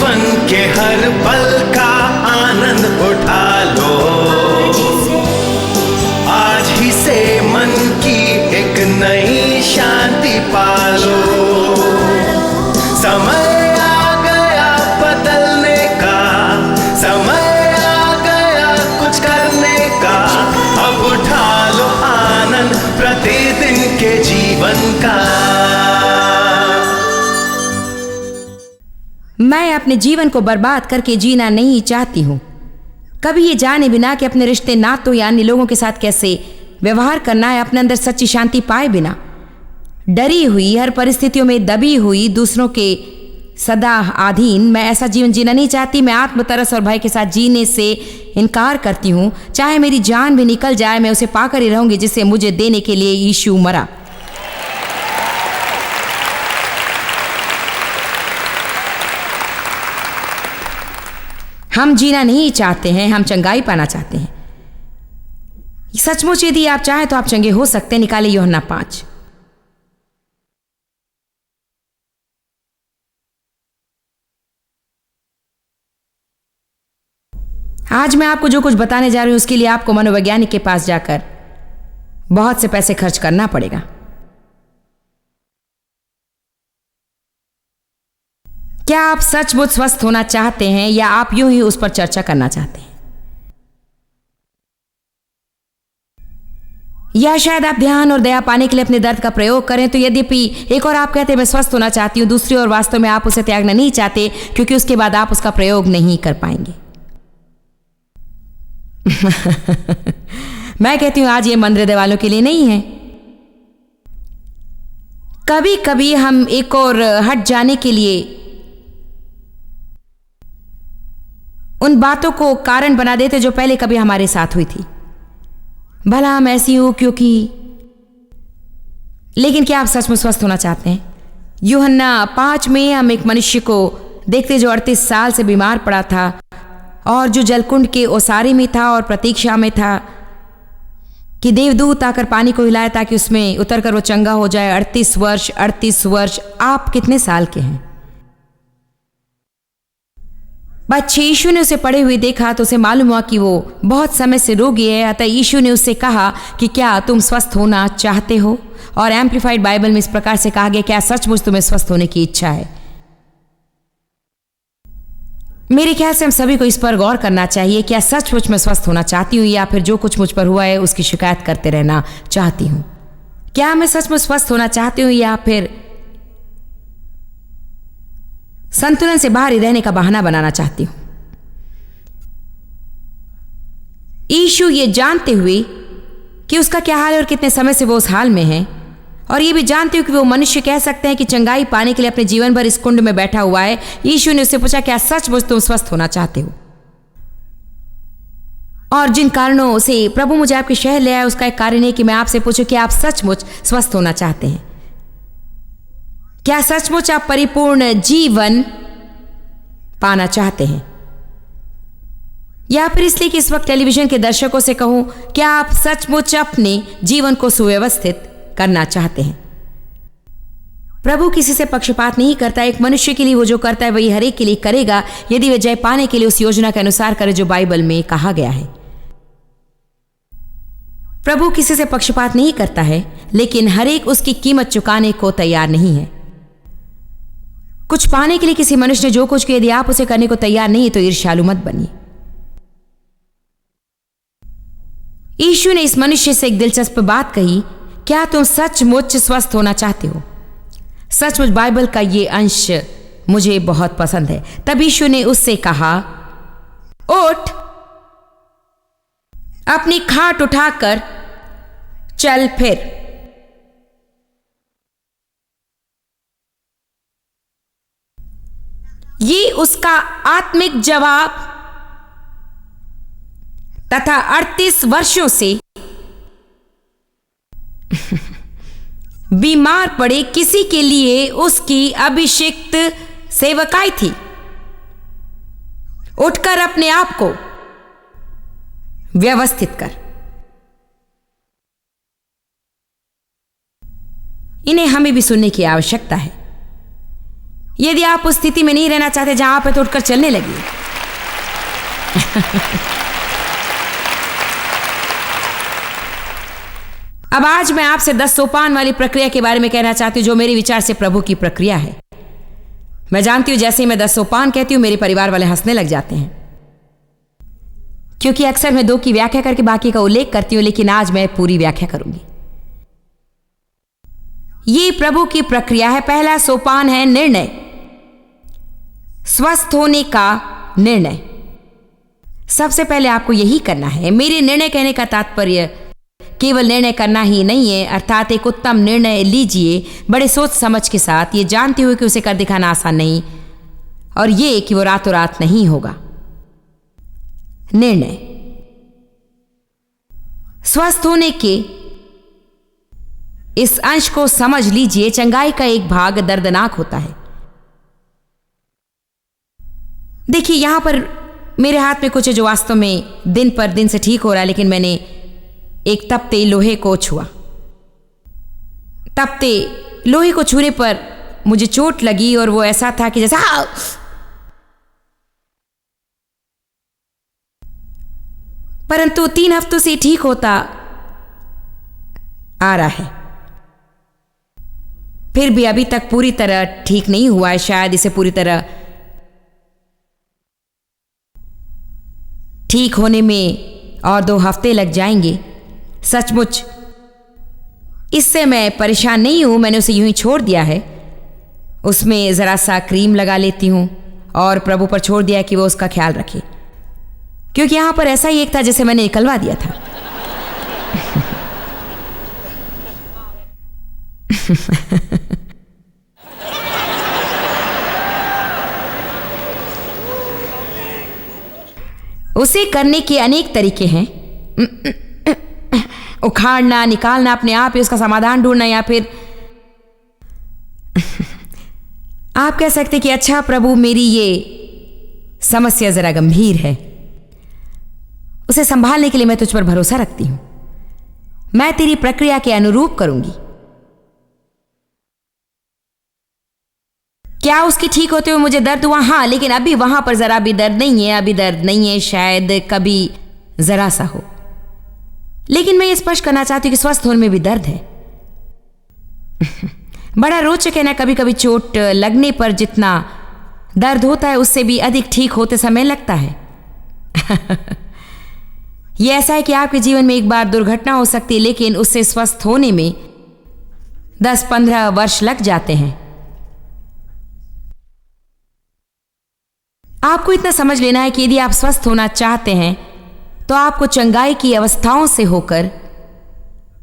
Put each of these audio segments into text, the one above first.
जीवन के हर पल का आनंद उठा लो। आज ही से मन की एक नई शांति पालो। समय आ गया बदलने का, समय आ गया कुछ करने का। अब उठा लो आनंद प्रतिदिन के जीवन का। मैं अपने जीवन को बर्बाद करके जीना नहीं चाहती हूँ, कभी ये जाने बिना कि अपने रिश्ते नातों या अन्य लोगों के साथ कैसे व्यवहार करना है, अपने अंदर सच्ची शांति पाए बिना, डरी हुई, हर परिस्थितियों में दबी हुई, दूसरों के सदा अधीन मैं ऐसा जीवन जीना नहीं चाहती। मैं आत्मतरस और भय के साथ जीने से इनकार करती हूँ। चाहे मेरी जान भी निकल जाए, मैं उसे पाकर ही रहूंगी जिसे मुझे देने के लिए यीशु मरा। हम जीना नहीं चाहते हैं, हम चंगाई पाना चाहते हैं। सचमुच यदि आप चाहें तो आप चंगे हो सकते हैं। निकाले यूहन्ना 5। आज मैं आपको जो कुछ बताने जा रही हूं उसके लिए आपको मनोवैज्ञानिक के पास जाकर बहुत से पैसे खर्च करना पड़ेगा। क्या आप सचमुच स्वस्थ होना चाहते हैं या आप यूं ही उस पर चर्चा करना चाहते हैं? या शायद आप ध्यान और दया पाने के लिए अपने दर्द का प्रयोग करें। तो यद्यपि एक और आप कहते हैं मैं स्वस्थ होना चाहती हूं, दूसरी ओर वास्तव में आप उसे त्यागना नहीं चाहते क्योंकि उसके बाद आप उसका प्रयोग नहीं कर पाएंगे। मैं कहती हूं आज ये मंद हृदय वालों के लिए नहीं है। कभी कभी हम एक और हट जाने के लिए उन बातों को कारण बना देते जो पहले कभी हमारे साथ हुई थी। भला हम ऐसी हो क्योंकि, लेकिन क्या आप सचमुच स्वस्थ होना चाहते हैं? यूहन्ना 5 में हम एक मनुष्य को देखते जो 38 साल से बीमार पड़ा था और जो जलकुंड के ओसारे में था और प्रतीक्षा में था कि देवदूत आकर पानी को हिलाए ताकि उसमें उतरकर वो चंगा हो जाए। 38 वर्ष। आप कितने साल के हैं? बच्चे यीशु ने उसे पड़े हुए देखा तो उसे मालूम हुआ कि वो बहुत समय से रोगी है। अतः यीशु ने उससे कहा कि क्या तुम स्वस्थ होना चाहते हो? और एम्प्लीफाइड बाइबल में इस प्रकार से कहा गया, क्या सचमुच तुम्हें स्वस्थ होने की इच्छा है? मेरे ख्याल से हम सभी को इस पर गौर करना चाहिए। क्या सचमुच मैं स्वस्थ होना चाहती हूँ या फिर जो कुछ मुझ पर हुआ है उसकी शिकायत करते रहना चाहती हूँ? क्या मैं सचमुच स्वस्थ होना चाहती हूँ या फिर संतुलन से बाहर ही रहने का बहाना बनाना चाहती हूं? यीशु ये जानते हुए कि उसका क्या हाल है और कितने समय से वो उस हाल में है, और ये भी जानते हुए कि वो मनुष्य कह सकते हैं कि चंगाई पाने के लिए अपने जीवन भर इस कुंड में बैठा हुआ है, यीशु ने उससे पूछा, क्या सचमुच तुम स्वस्थ होना चाहते हो? और जिन कारणों से प्रभु मुझे आपके शहर ले आया उसका एक कारण है कि मैं आपसे पूछूं कि आप सचमुच स्वस्थ होना चाहते हैं? क्या सचमुच आप परिपूर्ण जीवन पाना चाहते हैं? या फिर इसलिए कि इस वक्त टेलीविजन के दर्शकों से कहूं, क्या आप सचमुच अपने जीवन को सुव्यवस्थित करना चाहते हैं? प्रभु किसी से पक्षपात नहीं करता। एक मनुष्य के लिए वो जो करता है वही हर एक के लिए करेगा, यदि वे जय पाने के लिए उस योजना के अनुसार करे जो बाइबल में कहा गया है। प्रभु किसी से पक्षपात नहीं करता है, लेकिन हर एक उसकी कीमत चुकाने को तैयार नहीं है। कुछ पाने के लिए किसी मनुष्य ने जो कुछ किया, यदि आप उसे करने को तैयार नहीं तो ईर्ष्यालु मत बनिए। यीशु ने इस मनुष्य से एक दिलचस्प बात कही, क्या तुम सचमुच स्वस्थ होना चाहते हो? सचमुच बाइबल का ये अंश मुझे बहुत पसंद है। तब यीशु ने उससे कहा, उठ, अपनी खाट उठाकर चल फिर। ये उसका आत्मिक जवाब तथा 38 वर्षों से बीमार पड़े किसी के लिए उसकी अभिषिक्त सेवकाई थी। उठकर अपने आप को व्यवस्थित कर। इन्हें हमें भी सुनने की आवश्यकता है। यदि आप उस स्थिति में नहीं रहना चाहते जहां आप तो उठकर चलने लगिए। अब आज मैं आपसे 10 सोपान वाली प्रक्रिया के बारे में कहना चाहती हूं, जो मेरे विचार से प्रभु की प्रक्रिया है। मैं जानती हूं जैसे ही मैं 10 सोपान कहती हूं मेरे परिवार वाले हंसने लग जाते हैं, क्योंकि अक्सर मैं 2 की व्याख्या करके बाकी का उल्लेख करती हूं, लेकिन आज मैं पूरी व्याख्या करूंगी। ये प्रभु की प्रक्रिया है। पहला सोपान है निर्णय, स्वस्थ होने का निर्णय। सबसे पहले आपको यही करना है। मेरे निर्णय कहने का तात्पर्य केवल निर्णय करना ही नहीं है, अर्थात एक उत्तम निर्णय लीजिए बड़े सोच समझ के साथ, ये जानते हुए कि उसे कर दिखाना आसान नहीं, और ये कि वो रातों रात नहीं होगा। निर्णय स्वस्थ होने के इस अंश को समझ लीजिए। चंगाई का एक भाग दर्दनाक होता है। देखिए यहां पर मेरे हाथ में कुछ है जो वास्तव में दिन पर दिन से ठीक हो रहा है, लेकिन मैंने एक तपते लोहे को छुआ। तपते लोहे को छूने पर मुझे चोट लगी और वो ऐसा था कि जैसा परंतु 3 हफ्तों से ठीक होता आ रहा है। फिर भी अभी तक पूरी तरह ठीक नहीं हुआ है। शायद इसे पूरी तरह ठीक होने में और 2 हफ्ते लग जाएंगे। सचमुच इससे मैं परेशान नहीं हूं, मैंने उसे यूं ही छोड़ दिया है। उसमें जरा सा क्रीम लगा लेती हूं और प्रभु पर छोड़ दिया कि वो उसका ख्याल रखे, क्योंकि यहां पर ऐसा ही एक था जिसे मैंने निकलवा दिया था। उसे करने के अनेक तरीके हैं। उखाड़ना, निकालना, अपने आप ही उसका समाधान ढूंढना, या फिर आप कह सकते कि अच्छा प्रभु मेरी ये समस्या जरा गंभीर है, उसे संभालने के लिए मैं तुझ पर भरोसा रखती हूं, मैं तेरी प्रक्रिया के अनुरूप करूंगी। क्या उसकी ठीक होते हुए मुझे दर्द हुआ? हाँ, लेकिन अभी वहां पर जरा भी दर्द नहीं है। अभी दर्द नहीं है, शायद कभी जरा सा हो, लेकिन मैं ये स्पष्ट करना चाहती हूं कि स्वस्थ होने में भी दर्द है। बड़ा रोचक है ना, कभी कभी चोट लगने पर जितना दर्द होता है उससे भी अधिक ठीक होते समय लगता है। यह ऐसा है कि आपके जीवन में एक बार दुर्घटना हो सकती है, लेकिन उससे स्वस्थ होने में 10-15 वर्ष लग जाते हैं। आपको इतना समझ लेना है कि यदि आप स्वस्थ होना चाहते हैं तो आपको चंगाई की अवस्थाओं से होकर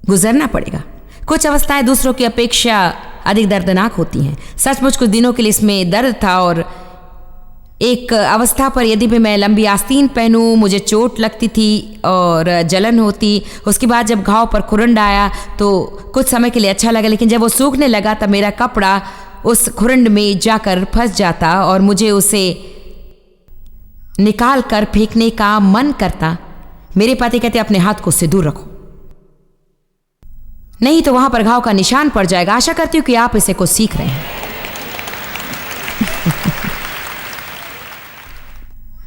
गुजरना पड़ेगा। कुछ अवस्थाएं दूसरों की अपेक्षा अधिक दर्दनाक होती हैं। सचमुच कुछ दिनों के लिए इसमें दर्द था, और एक अवस्था पर यदि भी मैं लंबी आस्तीन पहनूं मुझे चोट लगती थी और जलन होती। उसके बाद जब घाव पर खुरंड आया तो कुछ समय के लिए अच्छा लगा, लेकिन जब वो सूखने लगा तब मेरा कपड़ा उस खुरंड में जाकर फंस जाता और मुझे उसे निकाल कर फेंकने का मन करता। मेरे पति कहते अपने हाथ को उससे दूर रखो, नहीं तो वहां पर घाव का निशान पड़ जाएगा। आशा करती हूं कि आप इसे कुछ सीख रहे हैं।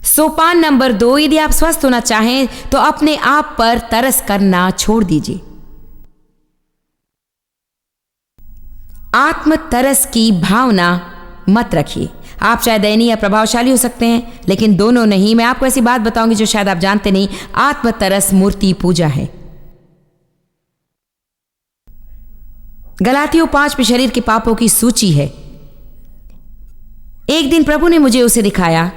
सोपान नंबर 2, यदि आप स्वस्थ होना चाहें तो अपने आप पर तरस करना छोड़ दीजिए। आत्म तरस की भावना मत रखिए। आप चाहे दयनीय या प्रभावशाली हो सकते हैं, लेकिन दोनों नहीं। मैं आपको ऐसी बात बताऊंगी जो शायद आप जानते नहीं। आत्म तरस मूर्ति पूजा है। गलातियों 5 में शरीर के पापों की सूची है। एक दिन प्रभु ने मुझे उसे दिखाया,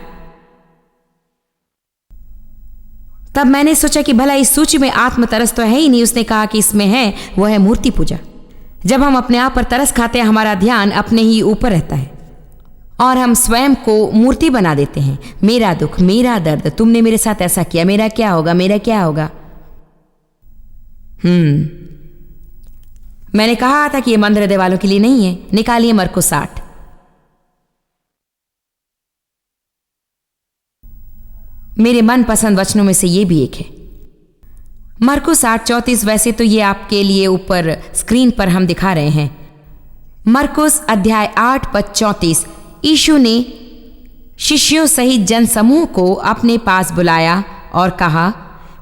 तब मैंने सोचा कि भला इस सूची में आत्म तरस तो है ही नहीं। उसने कहा कि इसमें है, वो है मूर्ति पूजा। जब हम अपने आप पर तरस खाते हैं हमारा ध्यान अपने ही ऊपर रहता है और हम स्वयं को मूर्ति बना देते हैं। मेरा दुख, मेरा दर्द, तुमने मेरे साथ ऐसा किया, मेरा क्या होगा, मेरा क्या होगा। मैंने कहा था कि ये मंद हृदय वालों के लिए नहीं है। निकालिए मरकुस 8। मेरे मनपसंद वचनों में से ये भी एक है। मरकुस 8:34। वैसे तो ये आपके लिए ऊपर स्क्रीन पर हम दिखा रहे हैं। मरकुस अध्याय 8 पद 34। यीशु ने शिष्यों सहित जनसमूह को अपने पास बुलाया और कहा,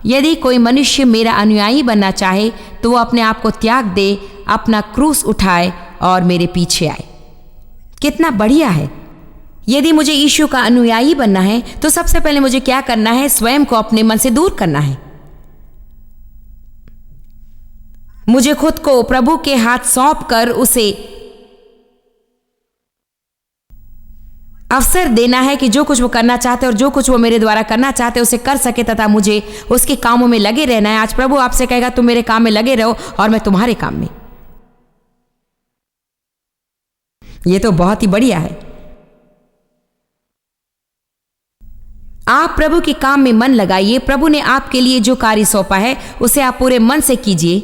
यदि कोई मनुष्य मेरा अनुयायी बनना चाहे तो वो अपने आप को त्याग दे, अपना क्रूस उठाए और मेरे पीछे आए। कितना बढ़िया है। यदि मुझे यीशु का अनुयायी बनना है तो सबसे पहले मुझे क्या करना है? स्वयं को अपने मन से दूर करना है। मुझे खुद को प्रभु के हाथ सौंप कर उसे अवसर देना है कि जो कुछ वो करना चाहते और जो कुछ वो मेरे द्वारा करना चाहते उसे कर सके, तथा मुझे उसके कामों में लगे रहना है। आज प्रभु आपसे कहेगा, तुम मेरे काम में लगे रहो और मैं तुम्हारे काम में। ये तो बहुत ही बढ़िया है। आप प्रभु के काम में मन लगाइए। प्रभु ने आपके लिए जो कार्य सौंपा है उसे आप पूरे मन से कीजिए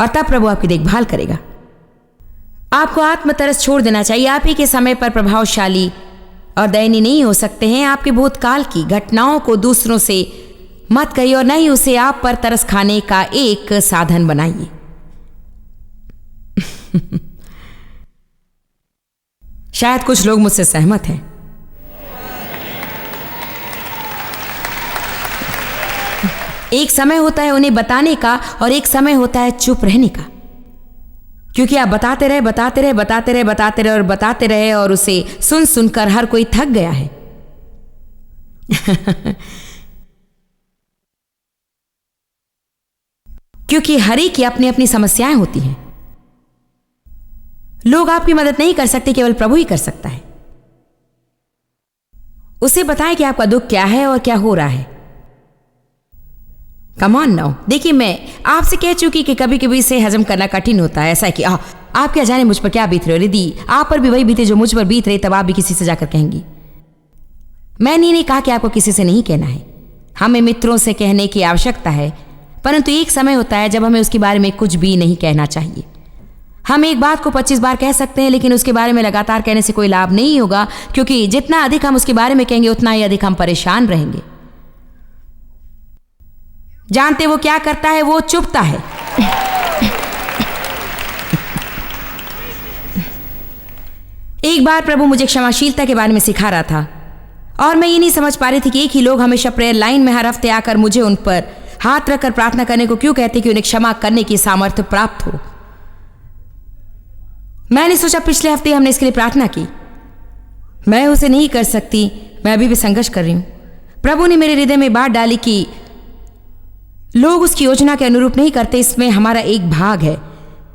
और तब प्रभु आपकी देखभाल करेगा। आपको आत्मतरस छोड़ देना चाहिए। आप ही के समय पर प्रभावशाली और दयनीय नहीं हो सकते हैं। आपके भूतकाल की घटनाओं को दूसरों से मत कहिए और न ही उसे आप पर तरस खाने का एक साधन बनाइए। शायद कुछ लोग मुझसे सहमत हैं। एक समय होता है उन्हें बताने का और एक समय होता है चुप रहने का, क्योंकि आप बताते रहे और बताते रहे और उसे सुन सुनकर हर कोई थक गया है। क्योंकि हर एक की अपनी अपनी समस्याएं होती हैं। लोग आपकी मदद नहीं कर सकते, केवल प्रभु ही कर सकता है। उसे बताएं कि आपका दुख क्या है और क्या हो रहा है। Come on now. देखिए, मैं आपसे कह चुकी कि कभी कभी इसे हजम करना कठिन होता है। ऐसा है कि आप क्या जाने मुझ पर क्या बीत रहे हो। यदि आप पर भी वही बीते जो मुझ पर बीत रही, तब आप भी किसी से जाकर कहेंगी। मैंने नहीं कहा कि आपको किसी से नहीं कहना है। हमें मित्रों से कहने की आवश्यकता है, परंतु एक समय होता है जब हमें उसके बारे में कुछ भी नहीं कहना चाहिए। हम एक बात को 25 बार कह सकते हैं, लेकिन उसके बारे में लगातार कहने से कोई लाभ नहीं होगा, क्योंकि जितना अधिक हम उसके बारे में कहेंगे उतना ही अधिक हम परेशान रहेंगे। जानते वो क्या करता है? वो चुपता है। एक बार प्रभु मुझे क्षमाशीलता के बारे में सिखा रहा था और मैं ये नहीं समझ पा रही थी कि एक ही लोग हमेशा प्रेयर लाइन में हर हफ्ते आकर मुझे उन पर हाथ रखकर प्रार्थना करने को क्यों कहते कि उन्हें क्षमा करने की सामर्थ्य प्राप्त हो। मैंने सोचा पिछले हफ्ते हमने इसके लिए प्रार्थना की। मैं उसे नहीं कर सकती, मैं अभी भी संघर्ष कर रही हूं। प्रभु ने मेरे हृदय में बात डाली कि लोग उसकी योजना के अनुरूप नहीं करते, इसमें हमारा एक भाग है।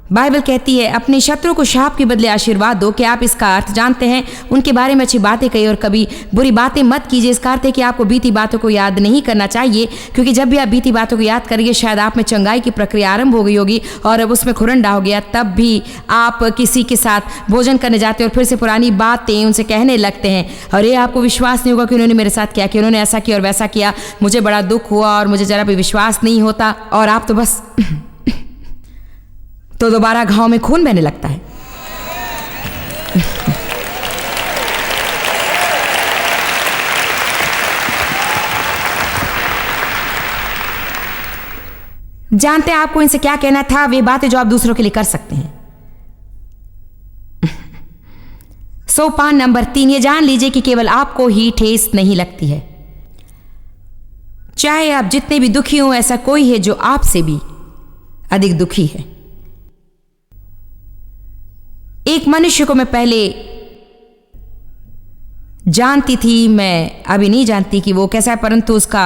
बाइबल कहती है, अपने शत्रु को शाप के बदले आशीर्वाद दो। क्या आप इसका अर्थ जानते हैं? उनके बारे में अच्छी बातें कही और कभी बुरी बातें मत कीजिए। इसका अर्थ है कि आपको बीती बातों को याद नहीं करना चाहिए, क्योंकि जब भी आप बीती बातों को याद करेंगे शायद आप में चंगाई की प्रक्रिया आरंभ हो गई होगी और अब उसमें खुरंडा हो गया। तब भी आप किसी के साथ भोजन करने जाते हैं और फिर से पुरानी बातें उनसे कहने लगते हैं और ये आपको विश्वास नहीं होगा कि उन्होंने मेरे साथ क्या किया, उन्होंने ऐसा किया और वैसा किया, मुझे बड़ा दुख हुआ और मुझे जरा भी विश्वास नहीं होता, और आप तो बस तो दोबारा घाव में खून बहने लगता है। जानते हैं आपको इनसे क्या कहना था? वे बातें जो आप दूसरों के लिए कर सकते हैं। सोपान नंबर 3, ये जान लीजिए कि केवल आपको ही ठेस नहीं लगती है। चाहे आप जितने भी दुखी हों, ऐसा कोई है जो आपसे भी अधिक दुखी है। एक मनुष्य को मैं पहले जानती थी, मैं अभी नहीं जानती कि वो कैसा है, परंतु उसका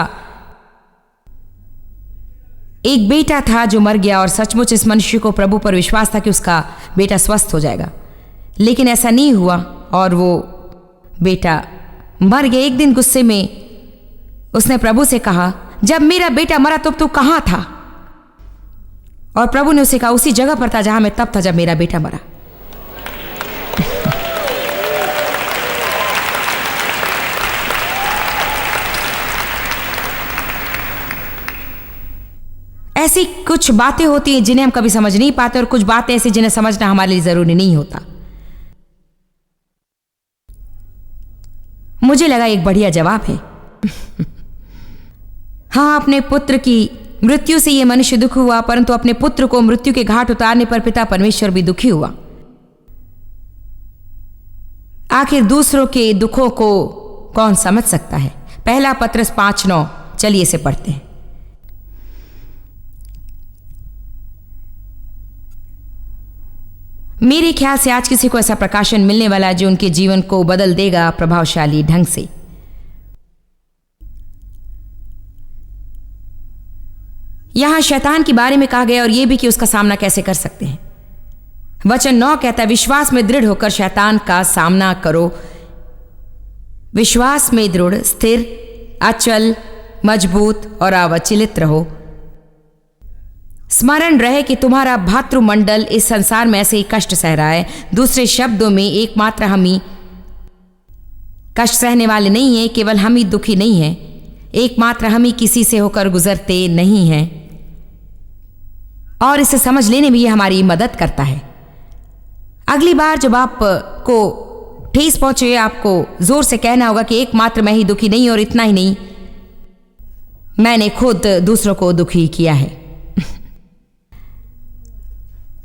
एक बेटा था जो मर गया और सचमुच इस मनुष्य को प्रभु पर विश्वास था कि उसका बेटा स्वस्थ हो जाएगा, लेकिन ऐसा नहीं हुआ और वो बेटा मर गया। एक दिन गुस्से में उसने प्रभु से कहा, जब मेरा बेटा मरा तब तू कहां था? और प्रभु ने उसे कहा, उसी जगह पर था जहां मैं तब था जब मेरा बेटा मरा। ऐसी कुछ बातें होती हैं जिन्हें हम कभी समझ नहीं पाते और कुछ बातें ऐसी जिन्हें समझना हमारे लिए जरूरी नहीं होता। मुझे लगा एक बढ़िया जवाब है। हाँ, अपने पुत्र की मृत्यु से यह मनुष्य दुखी हुआ, परंतु अपने पुत्र को मृत्यु के घाट उतारने पर पिता परमेश्वर भी दुखी हुआ। आखिर दूसरों के दुखों को कौन समझ सकता है? पहला पत्रस 5:9। चलिए इसे पढ़ते हैं। मेरे ख्याल से आज किसी को ऐसा प्रकाशन मिलने वाला है जो उनके जीवन को बदल देगा प्रभावशाली ढंग से। यहां शैतान के बारे में कहा गया और यह भी कि उसका सामना कैसे कर सकते हैं। वचन 9 कहता है, विश्वास में दृढ़ होकर शैतान का सामना करो। विश्वास में दृढ़, स्थिर, अचल, मजबूत और अविचलित रहो। स्मरण रहे कि तुम्हारा भातृमंडल इस संसार में ऐसे ही कष्ट सह रहा है। दूसरे शब्दों में एकमात्र हम ही कष्ट सहने वाले नहीं हैं, केवल हम ही दुखी नहीं हैं, एकमात्र हम ही किसी से होकर गुजरते नहीं हैं। और इसे समझ लेने में ये हमारी मदद करता है। अगली बार जब आपको ठेस पहुंचे, आपको जोर से कहना होगा कि एकमात्र मैं ही दुखी नहीं, और इतना ही नहीं, मैंने खुद दूसरों को दुखी किया है।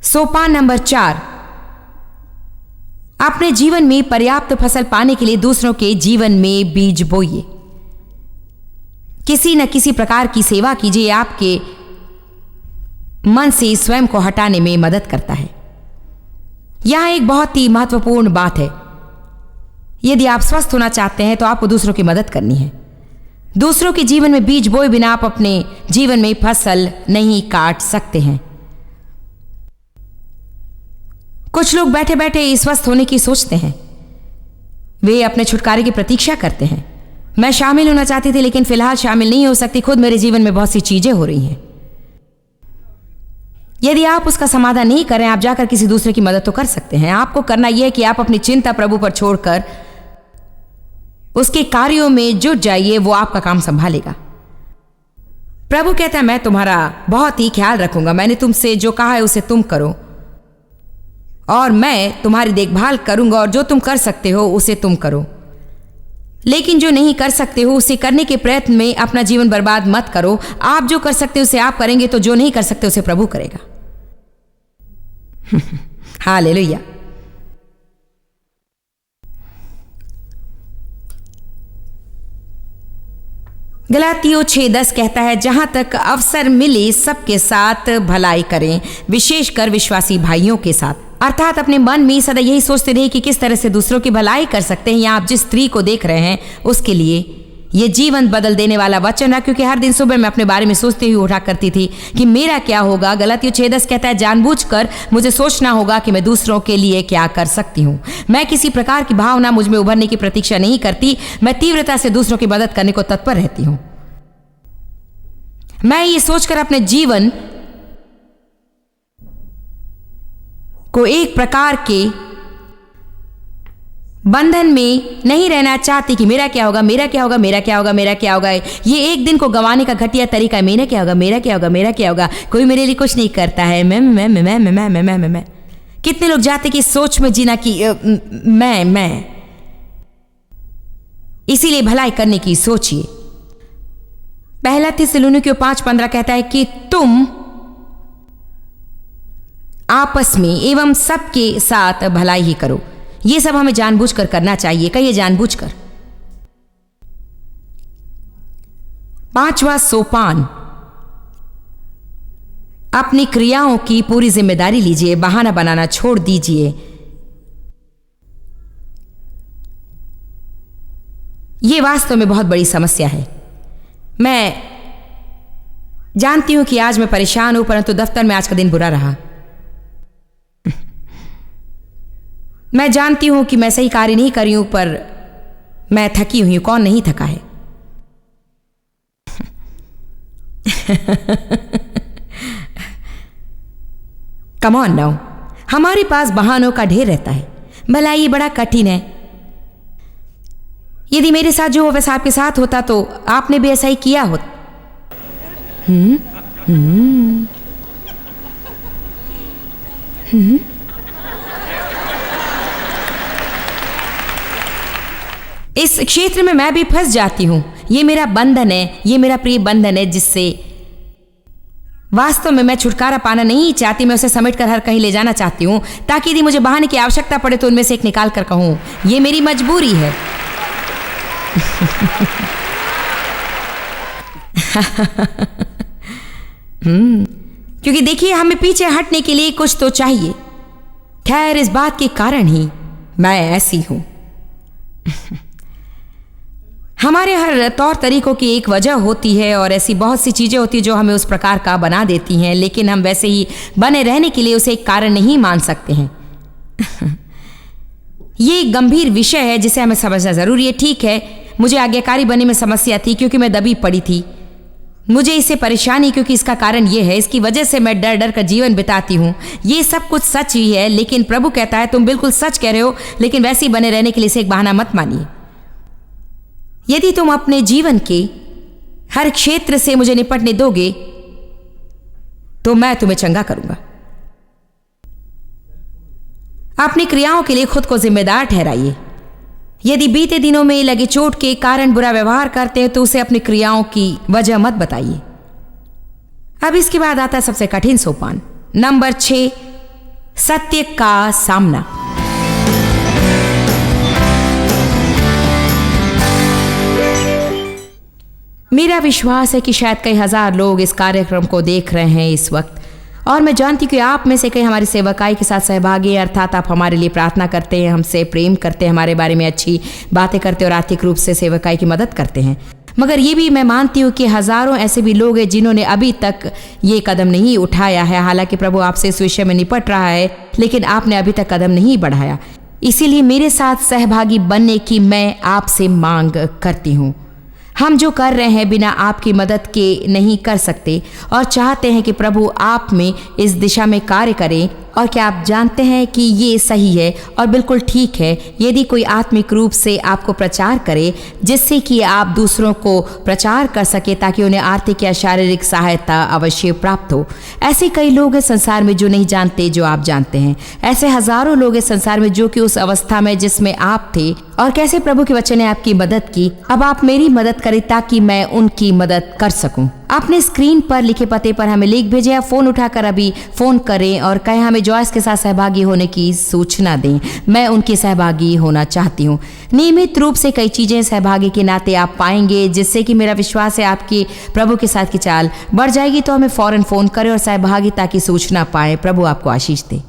सोपान नंबर 4, अपने जीवन में पर्याप्त फसल पाने के लिए दूसरों के जीवन में बीज बोइए। किसी न किसी प्रकार की सेवा कीजिए, आपके मन से स्वयं को हटाने में मदद करता है। यहां एक बहुत ही महत्वपूर्ण बात है। यदि आप स्वस्थ होना चाहते हैं तो आपको दूसरों की मदद करनी है। दूसरों के जीवन में बीज बोए बिना आप अपने जीवन में फसल नहीं काट सकते हैं। कुछ लोग बैठे बैठे स्वस्थ होने की सोचते हैं, वे अपने छुटकारे की प्रतीक्षा करते हैं। मैं शामिल होना चाहती थी लेकिन फिलहाल शामिल नहीं हो सकती, खुद मेरे जीवन में बहुत सी चीजें हो रही हैं। यदि आप उसका समाधान नहीं करें, आप जाकर किसी दूसरे की मदद तो कर सकते हैं। आपको करना यह है कि आप अपनी चिंता प्रभु पर छोड़कर उसके कार्यों में जुट जाइए, वो आपका काम संभालेगा। प्रभु कहता है, मैं तुम्हारा बहुत ही ख्याल रखूंगा। मैंने तुमसे जो कहा है उसे तुम करो, और मैं तुम्हारी देखभाल करूंगा, और जो तुम कर सकते हो उसे तुम करो। लेकिन जो नहीं कर सकते हो उसे करने के प्रयत्न में अपना जीवन बर्बाद मत करो। आप जो कर सकते हो उसे आप करेंगे, तो जो नहीं कर सकते उसे प्रभु करेगा। हालेलुया। गलातियों 6:10 कहता है, जहां तक अवसर मिले सबके साथ भलाई करें, विशेषकर विश्वासी भाइयों के साथ। अर्थात अपने मन में सदा यही सोचते रहे कि किस तरह से दूसरों की भलाई कर सकते हैं। या आप जिस स्त्री को देख रहे हैं उसके लिए ये जीवन बदल देने वाला वचन है, क्योंकि हर दिन सुबह मैं अपने बारे में सोचते हुए उठा करती थी कि मेरा क्या होगा। गलातियों 6:10 कहता है, जानबूझकर मुझे सोचना होगा कि मैं दूसरों के लिए क्या कर सकती हूँ। मैं किसी प्रकार की भावना मुझ में उभरने की प्रतीक्षा नहीं करती, मैं तीव्रता से दूसरों की मदद करने को तत्पर रहती हूँ। मैं ये सोचकर अपने जीवन को एक प्रकार के बंधन में नहीं रहना चाहती कि मेरा क्या होगा, मेरा क्या होगा, मेरा क्या होगा, मेरा क्या होगा। ये एक दिन को गंवाने का घटिया तरीका है। मेरा क्या होगा, मेरा क्या होगा, मेरा क्या होगा, कोई मेरे लिए कुछ नहीं करता है। मैं कितने लोग जाते कि सोच में जीना कि मैं इसीलिए भलाई करने की सोचिए। पहला थिस्सलुनीकियों 5:15 कहता है कि तुम आपस में एवं सबके साथ भलाई ही करो। ये सब हमें जानबूझकर करना चाहिए। कहिए जानबूझकर। 5वां सोपान, अपनी क्रियाओं की पूरी जिम्मेदारी लीजिए, बहाना बनाना छोड़ दीजिए। यह वास्तव में बहुत बड़ी समस्या है। मैं जानती हूं कि आज मैं परेशान हूं, परंतु दफ्तर में आज का दिन बुरा रहा। मैं जानती हूं कि मैं सही कार्य नहीं करी हूं, पर मैं थकी हुई हूं। कौन नहीं थका है? Come on now. हमारे पास बहानों का ढेर रहता है। भला ये बड़ा कठिन है। यदि मेरे साथ जो हो वैसा आपके साथ होता तो आपने भी ऐसा ही किया होता। इस क्षेत्र में मैं भी फंस जाती हूं। ये मेरा बंधन है, ये मेरा प्रिय बंधन है जिससे वास्तव में मैं छुटकारा पाना नहीं चाहती, मैं उसे समेट कर हर कहीं ले जाना चाहती हूँ, ताकि यदि मुझे बहाने की आवश्यकता पड़े तो उनमें से एक निकाल कर कहूँ, ये मेरी मजबूरी है। क्योंकि देखिए, हमें पीछे हटने के लिए कुछ तो चाहिए। खैर, इस बात के कारण ही मैं ऐसी हूं। हमारे हर तौर तरीकों की एक वजह होती है और ऐसी बहुत सी चीजें होती हैं जो हमें उस प्रकार का बना देती हैं, लेकिन हम वैसे ही बने रहने के लिए उसे एक कारण नहीं मान सकते हैं। ये एक गंभीर विषय है जिसे हमें समझना जरूरी है। ठीक है, मुझे आज्ञाकारी बनने में समस्या थी क्योंकि मैं दबी पड़ी थी। मुझे इससे परेशानी क्योंकि इसका कारण यह है, इसकी वजह से मैं डर डर कर जीवन बिताती हूँ। ये सब कुछ सच ही है, लेकिन प्रभु कहता है तुम बिल्कुल सच कह रहे हो, लेकिन वैसे ही बने रहने के लिए इसे एक बहाना मत मानिए। यदि तुम अपने जीवन के हर क्षेत्र से मुझे निपटने दोगे तो मैं तुम्हें चंगा करूंगा। अपनी क्रियाओं के लिए खुद को जिम्मेदार ठहराइए। यदि बीते दिनों में लगे चोट के कारण बुरा व्यवहार करते हैं तो उसे अपनी क्रियाओं की वजह मत बताइए। अब इसके बाद आता है सबसे कठिन सोपान, नंबर 6, सत्य का सामना। मेरा विश्वास है कि शायद कई हजार लोग इस कार्यक्रम को देख रहे हैं इस वक्त, और मैं जानती हूँ कि आप में से कई हमारी सेवकाई के साथ सहभागी हैं, अर्थात आप हमारे लिए प्रार्थना करते हैं, हमसे प्रेम करते हैं, हमारे बारे में अच्छी बातें करते हैं और आर्थिक रूप से सेवकाई की मदद करते हैं। मगर ये भी मैं मानती हूँ कि हजारों ऐसे भी लोग हैं जिन्होंने अभी तक ये कदम नहीं उठाया है। हालांकि प्रभु आपसे इस विषय में निपट रहा है, लेकिन आपने अभी तक कदम नहीं बढ़ाया। इसीलिए मेरे साथ सहभागी बनने की मैं आपसे मांग करती हूँ। हम जो कर रहे हैं बिना आपकी मदद के नहीं कर सकते और चाहते हैं कि प्रभु आप में इस दिशा में कार्य करें। और क्या आप जानते हैं कि ये सही है और बिल्कुल ठीक है यदि कोई आत्मिक रूप से आपको प्रचार करे, जिससे कि आप दूसरों को प्रचार कर सके ताकि उन्हें आर्थिक या शारीरिक सहायता अवश्य प्राप्त हो। ऐसे कई लोग हैं संसार में जो नहीं जानते जो आप जानते हैं। ऐसे हजारों लोग हैं संसार में जो कि उस अवस्था में जिसमें आप थे, और कैसे प्रभु के वचन ने आपकी मदद की। अब आप मेरी मदद करें ताकि मैं उनकी मदद कर सकूं। आपने स्क्रीन पर लिखे पते पर हमें लिख भेजे या फोन उठाकर अभी फोन करें और कहें हमें जॉयस के साथ सहभागी होने की सूचना दें। मैं उनकी सहभागी होना चाहती हूँ। नियमित रूप से कई चीजें सहभागी के नाते आप पाएंगे, जिससे कि मेरा विश्वास है आपकी प्रभु के साथ की चाल बढ़ जाएगी। तो हमें फौरन फोन करें और सहभागिता की सूचना पाएं। प्रभु आपको आशीष दे।